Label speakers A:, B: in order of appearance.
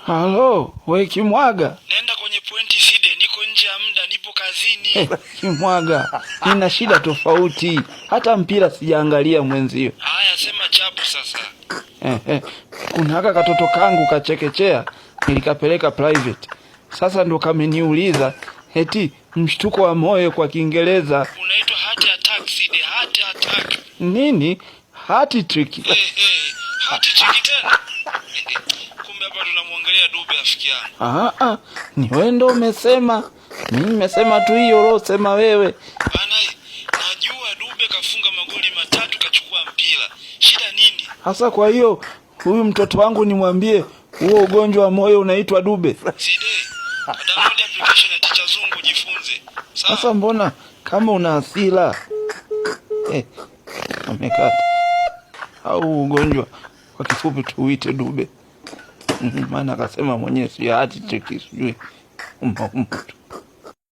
A: Halo, we Kimwaga.
B: Naenda kwenye pointi Side, niko nje ya muda, nipo kazini.
A: Kimwaga, nina shida tofauti. Hata mpira sijaangalia mwenzio.
B: Haya, sema chapu sasa.
A: Kuna haka katoto kangu kachekechea, nilikapeleka private. Sasa ndo kameniuliza, eti mshtuko wa moyo kwa Kiingereza
B: unaitwa heart attack Side, heart attack.
A: Nini? Heart trick.
B: Heart trick tena. Kumbe hapa tunamwangalia Dube rafiki yangu.
A: Ni wewe ndo umesema. Mimi nimesema tu hiyo ulosema wewe.
B: Bana, najua Dube kafunga magoli 3 kachukua mpira. Shida nini?
A: Hasa kwa hiyo huyu mtoto wangu nimwambie huo ugonjwa wa moyo unaitwa Dube.
B: Side, download application ya Ticha Zungu jifunze. Sawa?
A: Sasa mbona kama una hasira? Amekata. Au ugonjwa kwa kifupi tuuite Dube. Maana akasema mwenyewe si hati cheki sijui.